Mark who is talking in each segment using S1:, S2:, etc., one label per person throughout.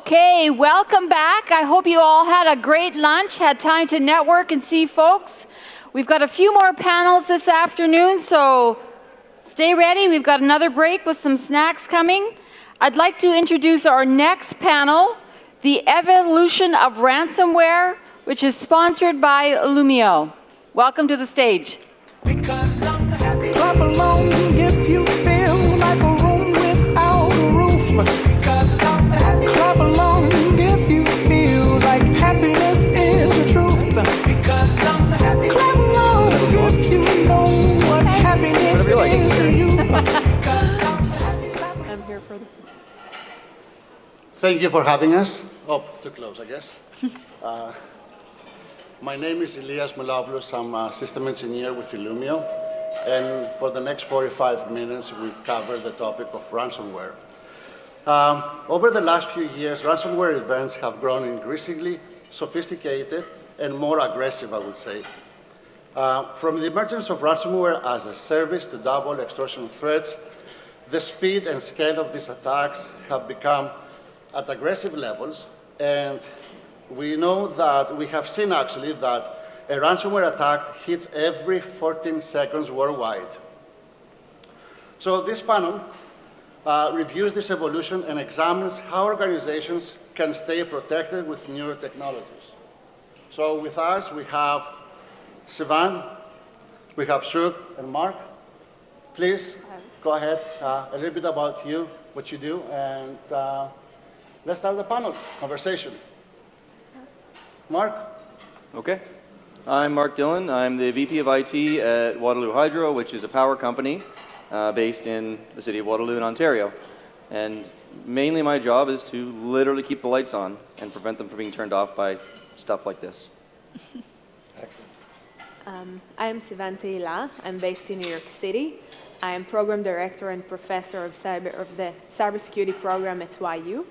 S1: Okay, welcome back. I hope you all had a great lunch, had time to network and see folks. We've got a few more panels this afternoon, so stay ready. We've got another break with some snacks coming. I'd like to introduce our next panel, The Evolution of Ransomware, which is sponsored by Illumio. Welcome to the stage.
S2: Because I'm happy. Clap along if you feel like a room without a roof. Because I'm happy. Clap along if you feel like happiness is the truth. Because I'm happy. Clap along if you know what happiness is to you. Because I'm happy.
S1: I'm here for the...
S3: Thank you for having us. Oh, too close, I guess. My name is Elias Melopoulos. I'm a system engineer with Illumio. And for the next 45 minutes, we'll cover the topic of ransomware. Over the last few years, ransomware events have grown increasingly sophisticated and more aggressive, I would say. From the emergence of ransomware as a service to double extortion threats, the speed and scale of these attacks have become at aggressive levels, and we know that we have seen actually that a ransomware attack hits every 14 seconds worldwide. So this panel reviews this evolution and examines how organizations can stay protected with newer technologies. So with us, we have Sivan, we have Shuk and Mark. Please go ahead, a little bit about you, what you do, and let's start the panel conversation. Mark?
S4: Okay. I'm Mark Dillon. I'm the VP of IT at Waterloo Hydro, which is a power company based in the city of Waterloo in Ontario. And mainly my job is to literally keep the lights on and prevent them from being turned off by stuff like this.
S3: Excellent.
S5: I'm Sivanta Ila. I'm based in New York City. I am program director and professor of the cybersecurity program at YU.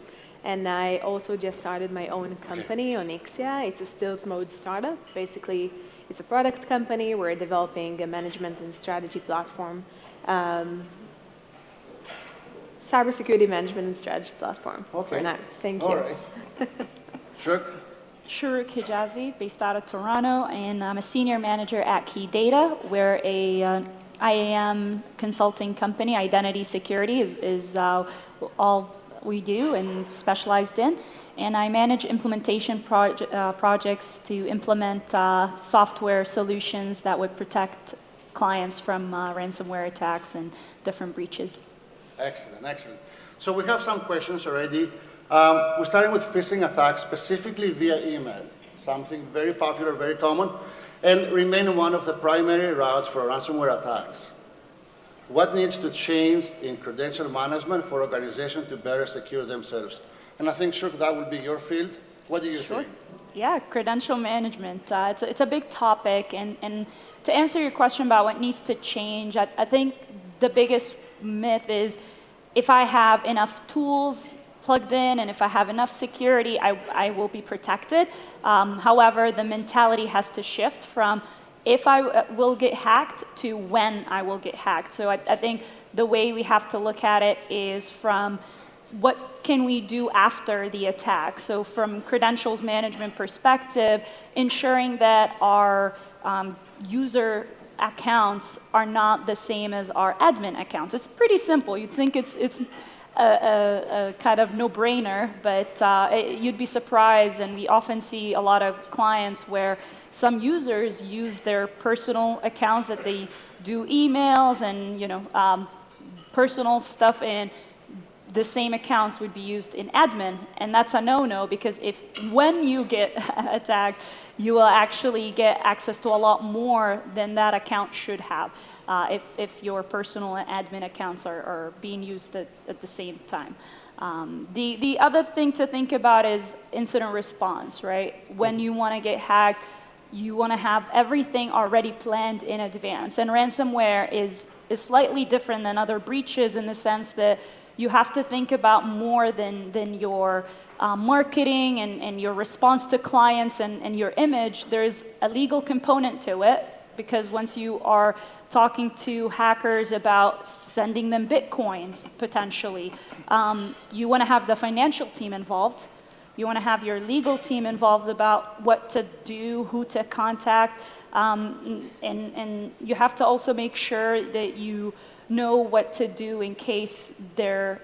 S5: And I also just started my own company, Onyxia. It's a stealth mode startup. Basically, it's a product company. We're developing a management and strategy platform. Cybersecurity management and strategy platform.
S3: Okay.
S5: For now. Thank you.
S3: All right. Shuk?
S6: Shuruk Hijazi, based out of Toronto, and I'm a senior manager at Key Data. We're a IAM consulting company. Identity security is all we do and specialized in. And I manage implementation projects to implement software solutions that would protect clients from ransomware attacks and different breaches.
S3: Excellent, excellent. So we have some questions already. We're starting with phishing attacks, specifically via email, something very popular, very common, and remain one of the primary routes for ransomware attacks. What needs to change in credential management for organizations to better secure themselves? And I think, Shuk, that would be your field. What do you think?
S6: Yeah, credential management. It's a big topic. And to answer your question about what needs to change, I think the biggest myth is if I have enough tools plugged in and if I have enough security, I will be protected. However, the mentality has to shift from if I will get hacked to when I will get hacked. So I think the way we have to look at it is from what can we do after the attack? So from credentials management perspective, ensuring that our user accounts are not the same as our admin accounts. It's pretty simple. You'd think it's a kind of no-brainer, but you'd be surprised, and we often see a lot of clients where some users use their personal accounts that they do emails and personal stuff in. The same accounts would be used in admin, and that's a no-no because when you get attacked, you will actually get access to a lot more than that account should have if your personal and admin accounts are being used at the same time. The other thing to think about is incident response, right? When you want to get hacked, you want to have everything already planned in advance. And ransomware is slightly different than other breaches in the sense that you have to think about more than your marketing and your response to clients and your image. There's a legal component to it because once you are talking to hackers about sending them bitcoins, potentially, you want to have the financial team involved. You want to have your legal team involved about what to do, who to contact, and you have to also make sure that you know what to do in case there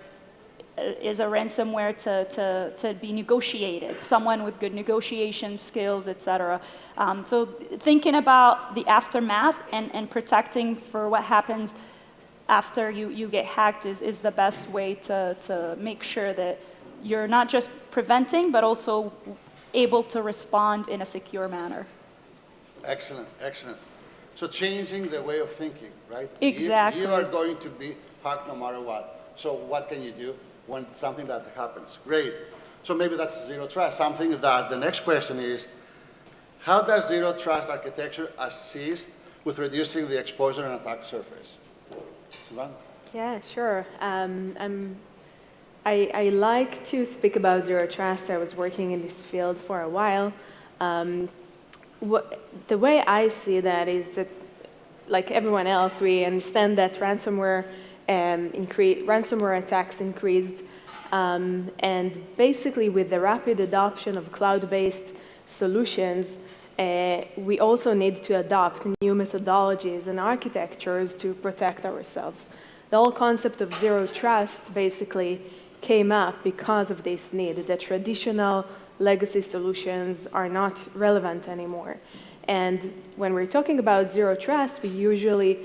S6: is a ransomware to be negotiated, someone with good negotiation skills, etc. So thinking about the aftermath and protecting for what happens after you get hacked is the best way to make sure that you're not just preventing, but also able to respond in a secure manner.
S3: Excellent, excellent. So changing the way of thinking, right?
S6: Exactly.
S3: You are going to be hacked no matter what. So what can you do when something that happens? Great. So maybe that's zero trust. Something that the next question is, how does zero trust architecture assist with reducing the exposure and attack surface? Sivan?
S5: Yeah, sure. I like to speak about zero trust. I was working in this field for a while. The way I see that is that, like everyone else, we understand that ransomware attacks increased, and basically with the rapid adoption of cloud-based solutions, we also need to adopt new methodologies and architectures to protect ourselves. The whole concept of zero trust basically came up because of this need. The traditional legacy solutions are not relevant anymore. And when we're talking about zero trust, we usually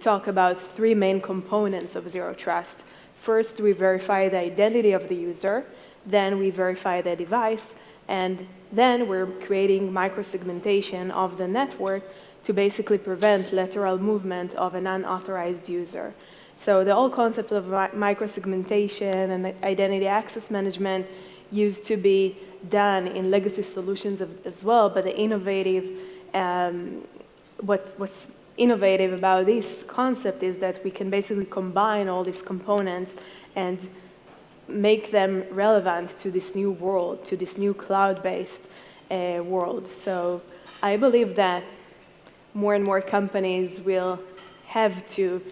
S5: talk about three main components of zero trust. First, we verify the identity of the user, then we verify the device, and then we're creating microsegmentation of the network to basically prevent lateral movement of an unauthorized user. So the whole concept of microsegmentation and identity access management used to be done in legacy solutions as well, but the what's innovative about this concept is that we can basically combine all these components and make them relevant to this new world, to this new cloud-based world. So I believe that more and more companies will have to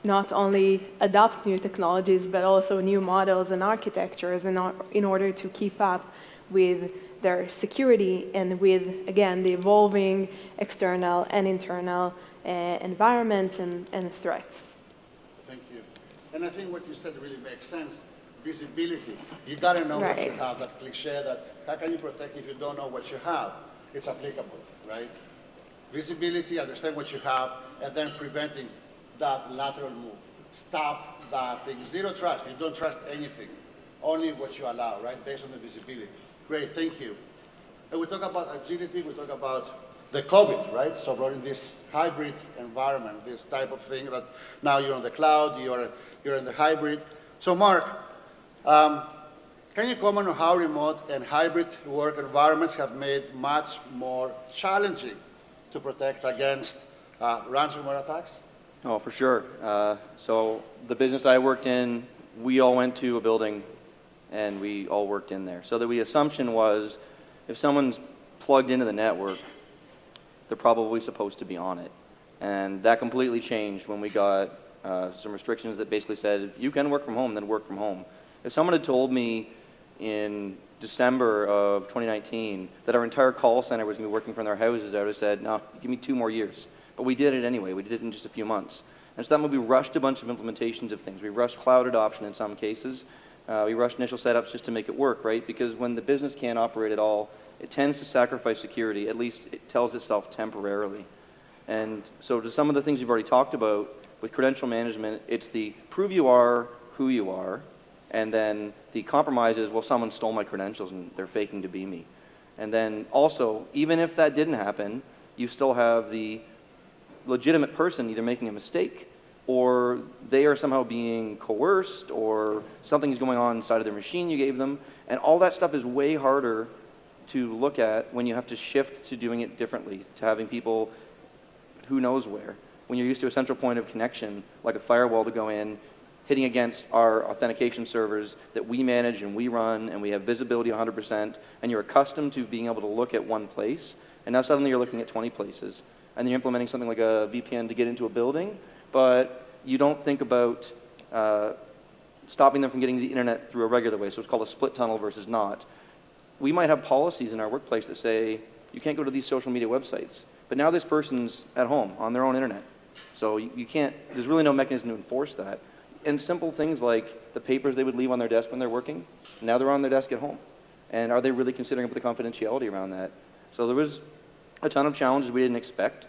S5: not only adopt new technologies, but also new models and architectures in order to keep up with their security and with, again, the evolving external and internal environment and threats.
S3: Thank you. And I think what you said really makes sense. Visibility. You got to know what you have, that cliche that how can you protect if you don't know what you have? It's applicable, right? Visibility, understand what you have, and then preventing that lateral move. Stop that thing. Zero trust. You don't trust anything. Only what you allow, right? Based on the visibility. Great, thank you. And we talk about agility, we talk about the COVID, right? So we're in this hybrid environment, this type of thing that now you're on the cloud, you're in the hybrid. So Mark, can you comment on how remote and hybrid work environments have made much more challenging to protect against ransomware attacks?
S4: Oh, for sure. So the business I worked in, we all went to a building and we all worked in there. So the assumption was if someone's plugged into the network, they're probably supposed to be on it. And that completely changed when we got some restrictions that basically said, if you can work from home, then work from home. If someone had told me in December of 2019 that our entire call center was going to be working from their houses, I would have said, no, give me 2 more years. But we did it anyway. We did it in just a few months. And so that meant we rushed a bunch of implementations of things. We rushed cloud adoption in some cases. We rushed initial setups just to make it work, right? Because when the business can't operate at all, it tends to sacrifice security. At least it tells itself temporarily. And so to some of the things you've already talked about with credential management, it's the prove you are who you are, and then the compromise is, well, someone stole my credentials and they're faking to be me. And then also, even if that didn't happen, you still have the legitimate person either making a mistake or they are somehow being coerced or something is going on inside of their machine you gave them. And all that stuff is way harder to look at when you have to shift to doing it differently, to having people who knows where. When you're used to a central point of connection, like a firewall to go in, hitting against our authentication servers that we manage and we run and we have visibility 100%, and you're accustomed to being able to look at one place, and now suddenly you're looking at 20 places. And then you're implementing something like a VPN to get into a building, but you don't think about stopping them from getting the internet through a regular way. So it's called a split tunnel versus not. We might have policies in our workplace that say, you can't go to these social media websites. But now this person's at home on their own internet. So you can't, there's really no mechanism to enforce that. And simple things like the papers they would leave on their desk when they're working, now they're on their desk at home. And are they really considering the confidentiality around that? So there was a ton of challenges we didn't expect,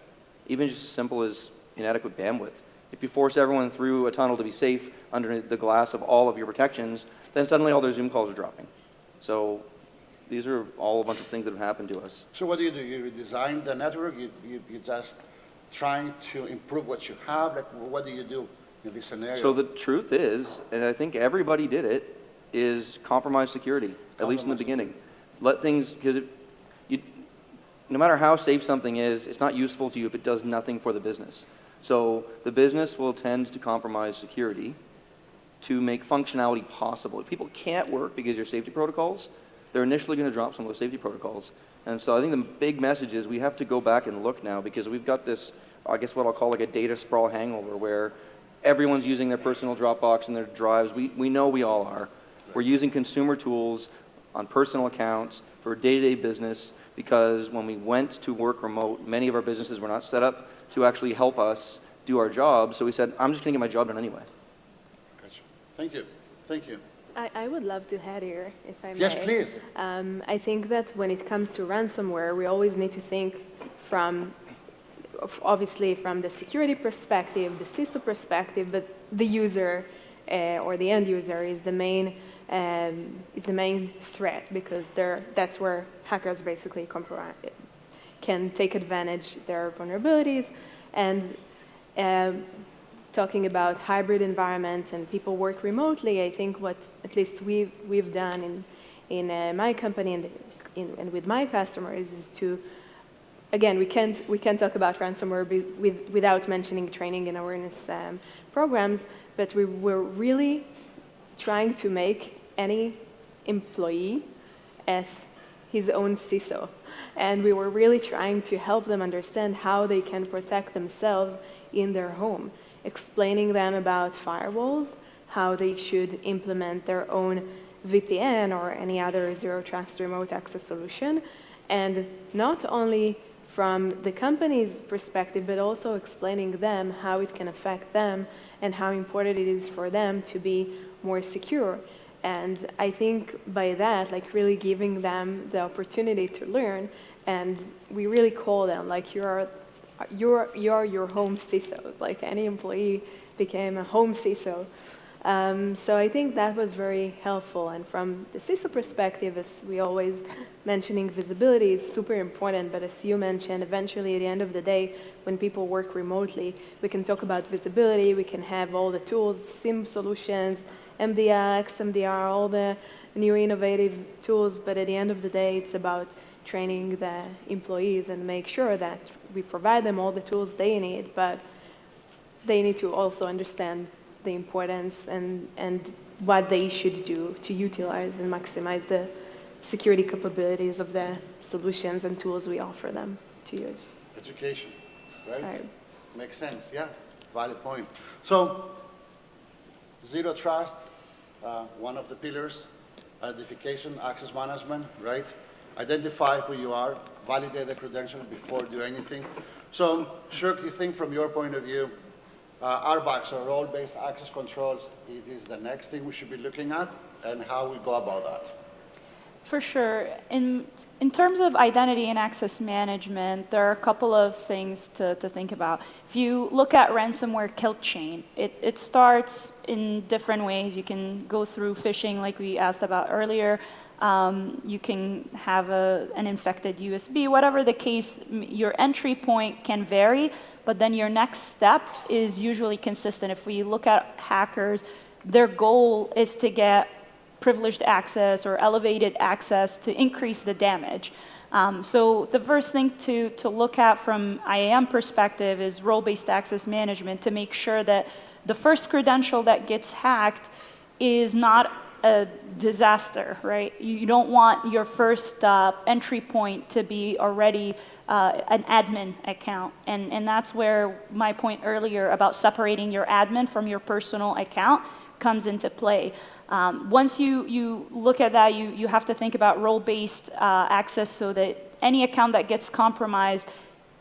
S4: even just as simple as inadequate bandwidth. If you force everyone through a tunnel to be safe under the glass of all of your protections, then suddenly all their Zoom calls are dropping. So these are all a bunch of things that have happened to us.
S3: So what do? You redesign the network? You just trying to improve what you have? Like, what do you do in this scenario?
S4: So the truth is, and I think everybody did it, is compromise security, at least in the beginning. Let things, because no matter how safe something is, it's not useful to you if it does nothing for the business. So the business will tend to compromise security to make functionality possible. If people can't work because of your safety protocols, they're initially going to drop some of those safety protocols. And so I think the big message is we have to go back and look now, because we've got this, I guess what I'll call like a data sprawl hangover, where everyone's using their personal Dropbox and their drives. We know we all are. We're using consumer tools on personal accounts for day-to-day business, because when we went to work remote, many of our businesses were not set up to actually help us do our job. So we said, I'm just going to get my job done anyway.
S3: Gotcha. Thank you. Thank you.
S5: I would love to add here, if I may.
S3: Yes, please.
S5: I think that when it comes to ransomware, we always need to think from, obviously from the security perspective, the CISO perspective, but the user or the end user is the main threat, because that's where hackers basically can take advantage of their vulnerabilities. And talking about hybrid environments and people work remotely, I think what at least we've done in my company and with my customers is to, again, we can't talk about ransomware without mentioning training and awareness programs, but we were really trying to make any employee as his own CISO. And we were really trying to help them understand how they can protect themselves in their home, explaining them about firewalls, how they should implement their own VPN or any other zero trust remote access solution, and not only from the company's perspective, but also explaining them how it can affect them and how important it is for them to be more secure. And I think by that, like really giving them the opportunity to learn, and we really call them like you're your home CISOs, like any employee became a home CISO. So I think that was very helpful. And from the CISO perspective, as we always mentioning visibility is super important, but as you mentioned, eventually at the end of the day, when people work remotely, we can talk about visibility, we can have all the tools, SIM solutions, MDX, MDR, all the new innovative tools, but at the end of the day, it's about training the employees and make sure that we provide them all the tools they need, but they need to also understand the importance and what they should do to utilize and maximize the security capabilities of the solutions and tools we offer them to use.
S3: Education, right?
S5: Right.
S3: Makes sense, yeah, valid point. So, zero trust, one of the pillars, identification, access management, right? Identify who you are, validate the credentials before do anything. So, Shirk, you think from your point of view, RBACs or role-based access controls, it is the next thing we should be looking at, and how we go about that?
S6: For sure. In terms of identity and access management, there are a couple of things to think about. If you look at ransomware kill chain, it starts in different ways. You can go through phishing like we asked about earlier. You can have an infected USB, whatever the case, your entry point can vary, but then your next step is usually consistent. If we look at hackers, their goal is to get privileged access or elevated access to increase the damage. So the first thing to look at from IAM perspective is role-based access management to make sure that the first credential that gets hacked is not a disaster, right? You don't want your first entry point to be already an admin account. And that's where my point earlier about separating your admin from your personal account comes into play. Once you look at that, you have to think about role-based access so that any account that gets compromised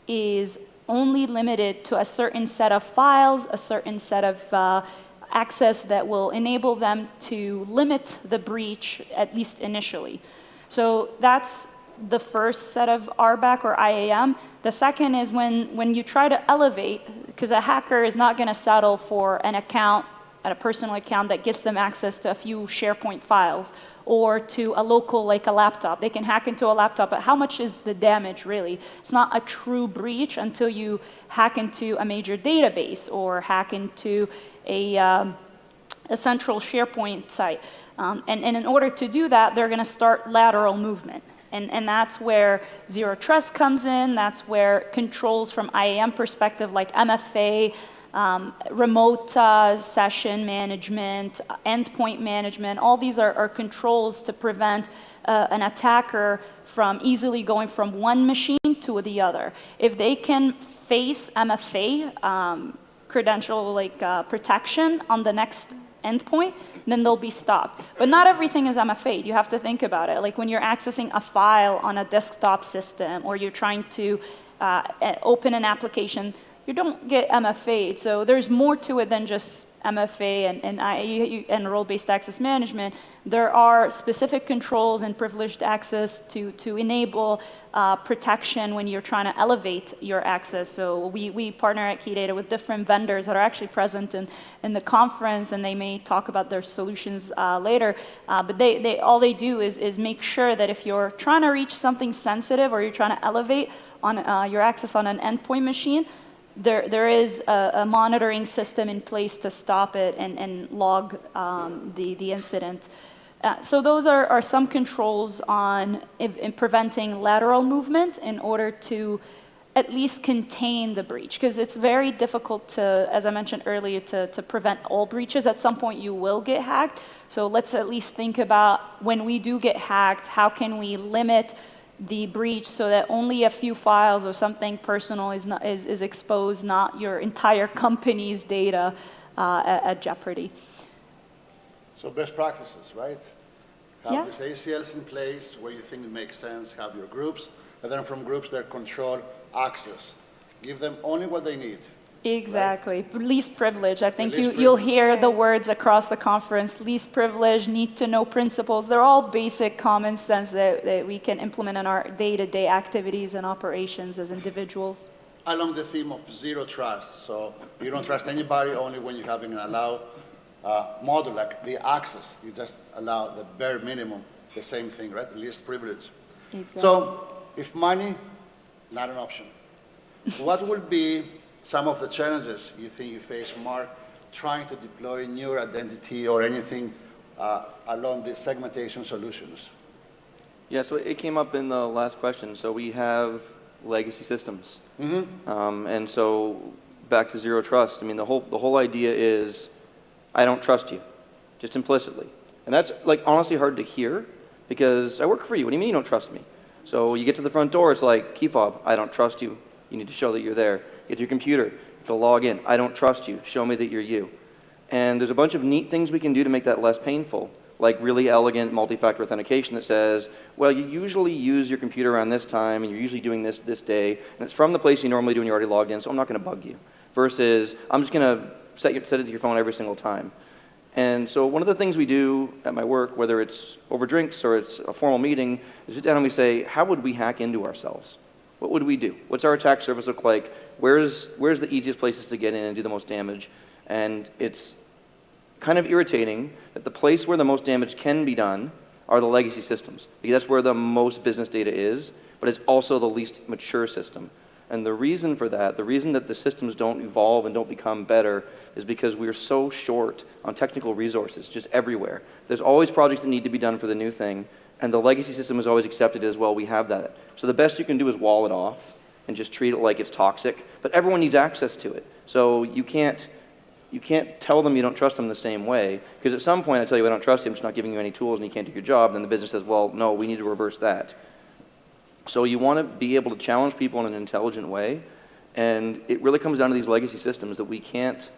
S6: is only limited to a certain set of files, a certain set of access that will enable them to limit the breach, at least initially. So that's the first set of RBAC or IAM. The second is when you try to elevate, because a hacker is not going to settle for an account, a personal account that gets them access to a few SharePoint files or to a local, like a laptop. They can hack into a laptop, but how much is the damage really? It's not a true breach until you hack into a major database or hack into a central SharePoint site. And in order to do that, they're going to start lateral movement. And that's where zero trust comes in. That's where controls from IAM perspective, like MFA, remote session management, endpoint management, all these are controls to prevent an attacker from easily going from one machine to the other. If they can face MFA, credential protection on the next endpoint, then they'll be stopped. But not everything is MFA. You have to think about it. Like when you're accessing a file on a desktop system or you're trying to open an application, you don't get MFA'd. So there's more to it than just MFA and role-based access management. There are specific controls and privileged access to enable protection when you're trying to elevate your access. So we partner at Key Data with different vendors that are actually present in the conference, and they may talk about their solutions later. But all they do is make sure that if you're trying to reach something sensitive or you're trying to elevate on your access on an endpoint machine, there is a monitoring system in place to stop it and log the incident. So those are some controls in preventing lateral movement in order to at least contain the breach, because it's very difficult to, as I mentioned earlier, to prevent all breaches. At some point you will get hacked. So let's at least think about when we do get hacked, how can we limit the breach so that only a few files or something personal is exposed, not your entire company's data at jeopardy.
S3: So best practices, right? Have
S6: Yeah.
S3: these ACLs in place where you think it makes sense, have your groups, and then from groups they're control access. Give them only what they need.
S6: Exactly. Right? Least privilege. I think
S3: Least
S6: you'll
S3: privilege.
S6: hear the words across the conference. Least privilege, need to know principles. They're all basic common sense that we can implement in our day-to-day activities and operations as individuals.
S3: Along the theme of zero trust. So you don't trust anybody only when you're having an allow model, like the access. You just allow the bare minimum, the same thing, right? The least privilege.
S6: Exactly.
S3: So if money, not an option, what would be some of the challenges you think you face, Mark, trying to deploy new identity or anything along the segmentation solutions?
S4: Yeah, so it came up in the last question. So we have legacy systems. Mm-hmm. And so back to zero trust, I mean, the whole idea is I don't trust you, just implicitly. And that's like honestly hard to hear because I work for you. What do you mean you don't trust me? So you get to the front door, it's like, key fob, I don't trust you. You need to show that you're there. Get to your computer, you have to log in. I don't trust you. Show me that you're you. And there's a bunch of neat things we can do to make that less painful, like really elegant multi-factor authentication that says, well, you usually use your computer around this time, and you're usually doing this day, and it's from the place you normally do when you're already logged in, so I'm not going to bug you. Versus, I'm just going to set it to your phone every single time. And so one of the things we do at my work, whether it's over drinks or it's a formal meeting, is sit down and we say, how would we hack into ourselves? What would we do? What's our attack surface look like? Where's the easiest places to get in and do the most damage? And it's kind of irritating that the place where the most damage can be done are the legacy systems, because that's where the most business data is, but it's also the least mature system. And the reason for that, the reason that the systems don't evolve and don't become better is because we're so short on technical resources just everywhere. There's always projects that need to be done for the new thing, and the legacy system is always accepted as, well, we have that. So the best you can do is wall it off and just treat it like it's toxic, but everyone needs access to it. So you can't tell them you don't trust them the same way, because at some point I tell you I don't trust you, I'm just not giving you any tools and you can't do your job, and then the business says, well, no, we need to reverse that. So you want to be able to challenge people in an intelligent way, and it really comes down to these legacy systems that we can't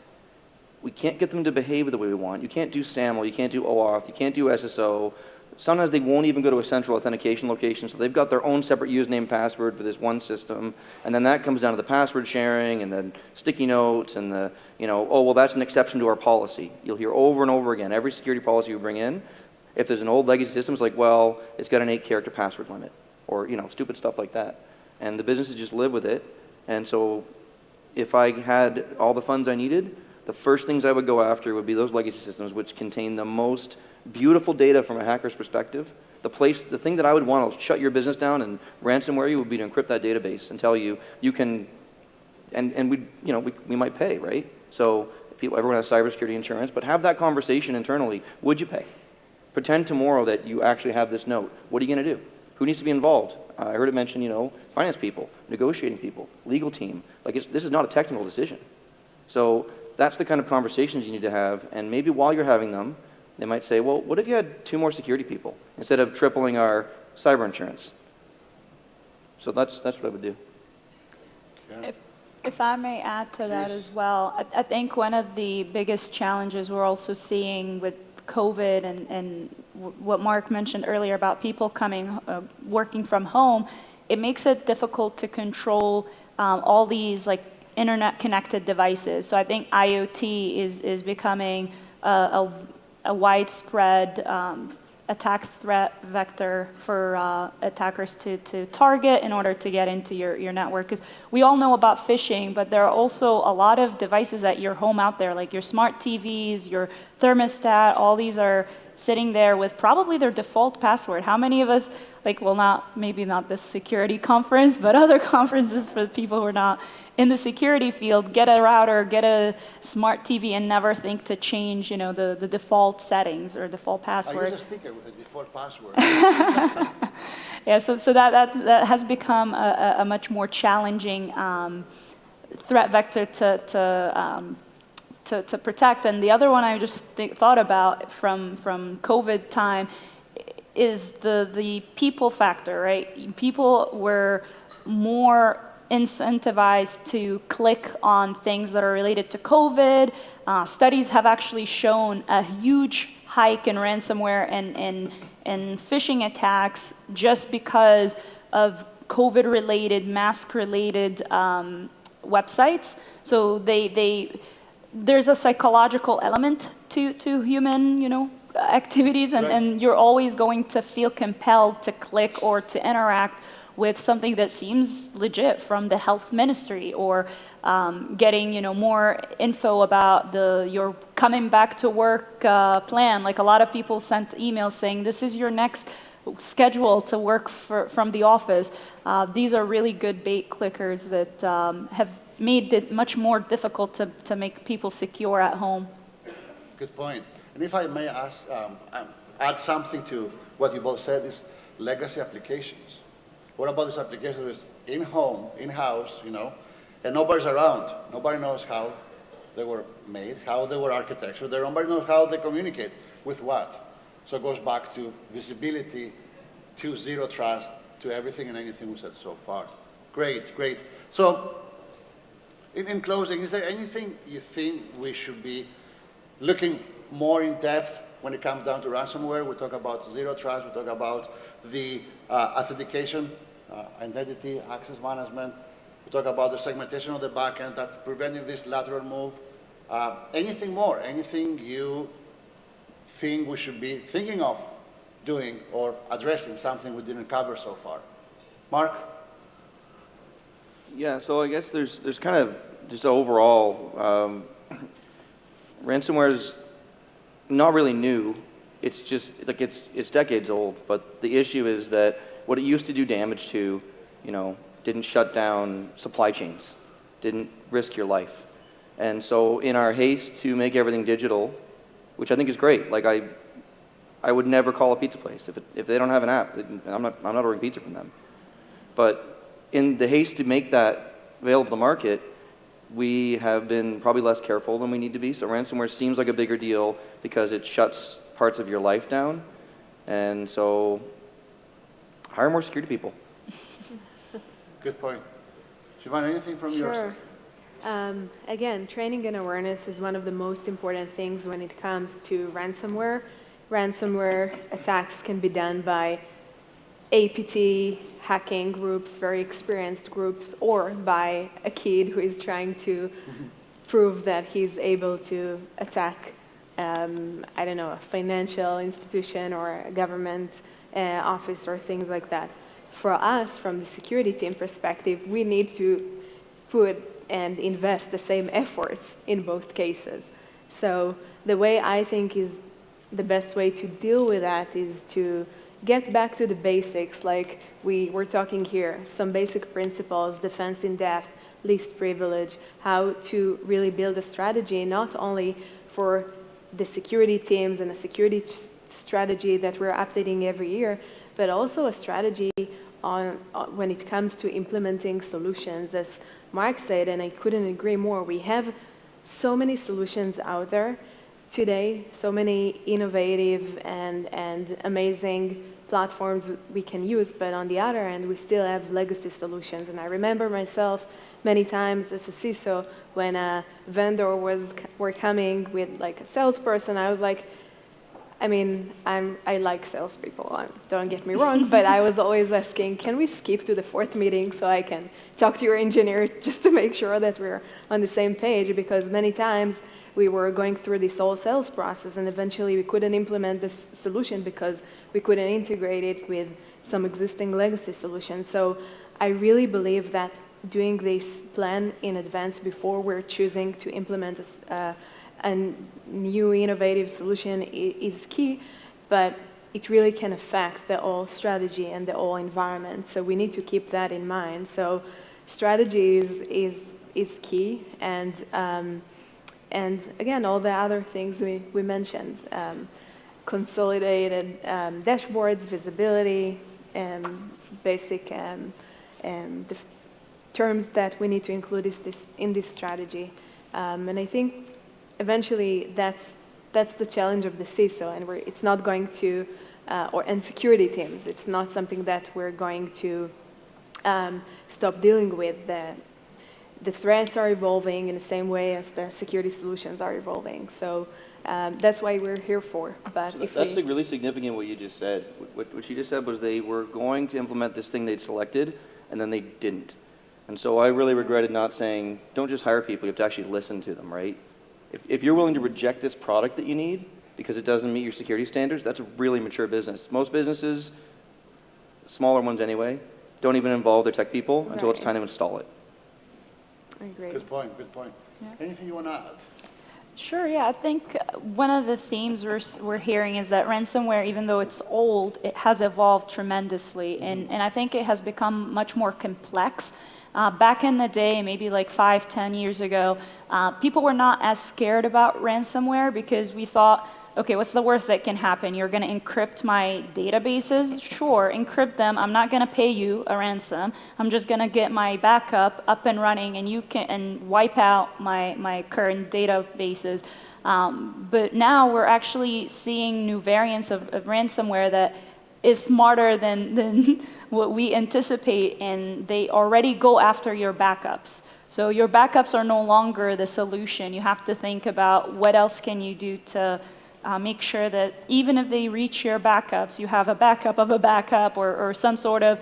S4: we can't get them to behave the way we want. You can't do SAML, you can't do OAuth, you can't do SSO. Sometimes they won't even go to a central authentication location, so they've got their own separate username and password for this one system, and then that comes down to the password sharing and then sticky notes and the, oh, well, that's an exception to our policy. You'll hear over and over again, every security policy we bring in, if there's an old legacy system, it's like, well, it's got an 8-character password limit, or, stupid stuff like that. And the businesses just live with it, and so if I had all the funds I needed, the first things I would go after would be those legacy systems which contain the most beautiful data from a hacker's perspective. The thing that I would want to shut your business down and ransomware you would be to encrypt that database and tell you can, and we might pay, right? So everyone has cybersecurity insurance, but have that conversation internally. Would you pay? Pretend tomorrow that you actually have this note. What are you going to do? Who needs to be involved? I heard it mentioned, finance people, negotiating people, legal team. This is not a technical decision. So that's the kind of conversations you need to have, and maybe while you're having them, they might say, well, what if you had 2 more security people instead of tripling our cyber insurance? So that's what I would do.
S3: Yeah.
S6: If I may add to that as well, I think one of the biggest challenges we're also seeing with COVID and what Mark mentioned earlier about people working from home, it makes it difficult to control all these internet-connected devices. So I think IoT is becoming a widespread attack threat vector for attackers to target in order to get into your network. Because we all know about phishing, but there are also a lot of devices at your home out there, like your smart TVs, your thermostat, all these are sitting there with probably their default password. How many of us, maybe not this security conference, but other conferences for the people who are not in the security field, get a router, get a smart TV, and never think to change, the default settings or default password.
S3: I use a sticker with a default password.
S6: Yeah, so that has become a much more challenging threat vector to protect. And the other one I just thought about from COVID time is the people factor, right? People were more incentivized to click on things that are related to COVID. Studies have actually shown a huge hike in ransomware and phishing attacks just because of COVID-related, mask-related websites. So there's a psychological element to human, activities, and you're always going to feel compelled to click or to interact with something that seems legit from the health ministry, or getting more info about your coming back to work plan. Like a lot of people sent emails saying this is your next schedule to work from the office. These are really good bait clickers that have made it much more difficult to make people secure at home.
S3: Good point. And if I may add something to what you both said, is legacy applications. What about these applications in-home, in-house, and nobody's around. Nobody knows how they were made, how they were architectured. Nobody knows how they communicate with what. So it goes back to visibility, to zero trust, to everything and anything we said so far. Great, great. So in closing, is there anything you think we should be looking more in depth when it comes down to ransomware? We talk about zero trust, we talk about the authentication, identity, access management. We talk about the segmentation of the backend that's preventing this lateral move. Anything more? Anything you think we should be thinking of doing or addressing, something we didn't cover so far? Mark?
S4: Yeah, so I guess there's kind of just overall, ransomware is not really new. It's just it's decades old. But the issue is that what it used to do damage to, didn't shut down supply chains, didn't risk your life. And so in our haste to make everything digital, which I think is great, I would never call a pizza place if they don't have an app. I'm not ordering pizza from them. But in the haste to make that available to the market, we have been probably less careful than we need to be. So ransomware seems like a bigger deal because it shuts parts of your life down. And so hire more security people.
S3: Good point. Siobhan, anything from your side?
S5: Again, training and awareness is one of the most important things when it comes to ransomware. Ransomware attacks can be done by APT hacking groups, very experienced groups, or by a kid who is trying to prove that he's able to attack, I don't know, a financial institution or a government office or things like that. For us, from the security team perspective, we need to put and invest the same efforts in both cases. So the way I think is the best way to deal with that is to get back to the basics, like we were talking here, some basic principles, defense in depth, least privilege, how to really build a strategy, not only for the security teams and a security strategy that we're updating every year, but also a strategy on when it comes to implementing solutions. As Mark said, and I couldn't agree more, we have so many solutions out there today, so many innovative and amazing platforms we can use, but on the other end, we still have legacy solutions. And I remember myself many times as a CISO, when a vendor were coming with like a salesperson, I was like, I mean, I like salespeople, don't get me wrong, but I was always asking, can we skip to the fourth meeting so I can talk to your engineer just to make sure that we're on the same page? Because many times we were going through this whole sales process and eventually we couldn't implement this solution because we couldn't integrate it with some existing legacy solutions. So I really believe that doing this plan in advance before we're choosing to implement a new innovative solution is key, but it really can affect the whole strategy and the whole environment. So we need to keep that in mind. So strategy is key, and again, all the other things we mentioned, consolidated dashboards, visibility, basic the terms that we need to include in this strategy. And I think eventually that's the challenge of the CISO, and it's not going to, and security teams, it's not something that we're going to stop dealing with. The threats are evolving in the same way as the security solutions are evolving. So that's why we're here for. But
S4: so that's really significant what you just said. What she just said was they were going to implement this thing they'd selected, and then they didn't. And so I really regretted not saying, don't just hire people, you have to actually listen to them, right? If you're willing to reject this product that you need because it doesn't meet your security standards, that's a really mature business. Most businesses, smaller ones anyway, don't even involve their tech people until it's time to install it.
S5: I agree.
S3: Good point, good point. Yeah. Anything you want to add?
S6: Sure, yeah. I think one of the themes we're hearing is that ransomware, even though it's old, it has evolved tremendously. And I think it has become much more complex. Back in the day, maybe like 5-10 years ago, people were not as scared about ransomware because we thought, okay, what's the worst that can happen? You're going to encrypt my databases? Sure, encrypt them. I'm not going to pay you a ransom. I'm just going to get my backup up and running, and you can wipe out my current databases. But now we're actually seeing new variants of ransomware that is smarter than what we anticipate, and they already go after your backups. So your backups are no longer the solution. You have to think about what else can you do to make sure that even if they reach your backups, you have a backup of a backup or some sort of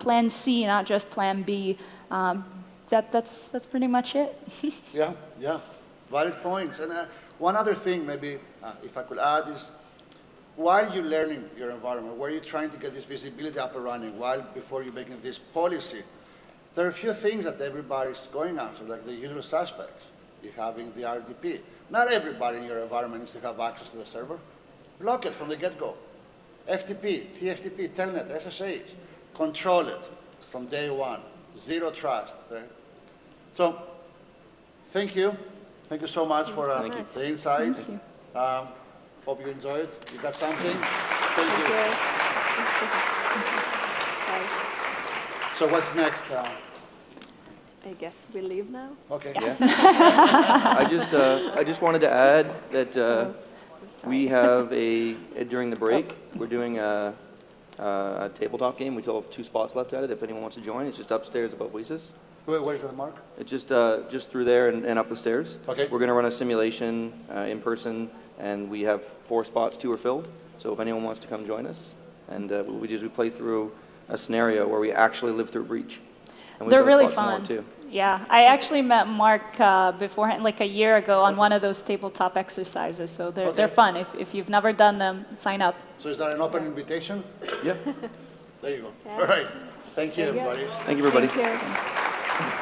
S6: plan C, not just plan B. That's pretty much it.
S3: Yeah, valid points. And one other thing maybe, if I could add, is while you're learning your environment, while you're trying to get this visibility up and running, before you're making this policy, there are a few things that everybody's going after, like the usual suspects. You're having the RDP. Not everybody in your environment needs to have access to the server. Block it from the get-go. FTP, TFTP, Telnet, SSH. Control it from day one. Zero trust. Right? So, thank you. Thank you so much for the insight.
S6: Thank you.
S3: Hope you enjoyed. You got something? Thank you. So what's next?
S5: I guess we leave now.
S3: Okay.
S4: Yeah. I just wanted to add that we have during the break, we're doing a a tabletop game. We still have 2 spots left at it if anyone wants to join. It's just upstairs above Weesis.
S3: Where's the mark?
S4: It's just through there and up the stairs.
S3: Okay.
S4: We're going to run a simulation in person, and we have 4 spots, 2 are filled. So if anyone wants to come join us, and what we do is we play through a scenario where we actually live through a breach. And we've
S6: They're
S4: got
S6: really
S4: spots more,
S6: fun.
S4: too.
S6: Yeah, I actually met Mark beforehand, like a year ago, on one of those tabletop exercises. So they're fun. If you've never done them, sign up.
S3: So is that an open invitation?
S4: Yeah.
S3: There you go. All right. Thank you, everybody.
S4: Thank you, everybody.
S5: Thank you.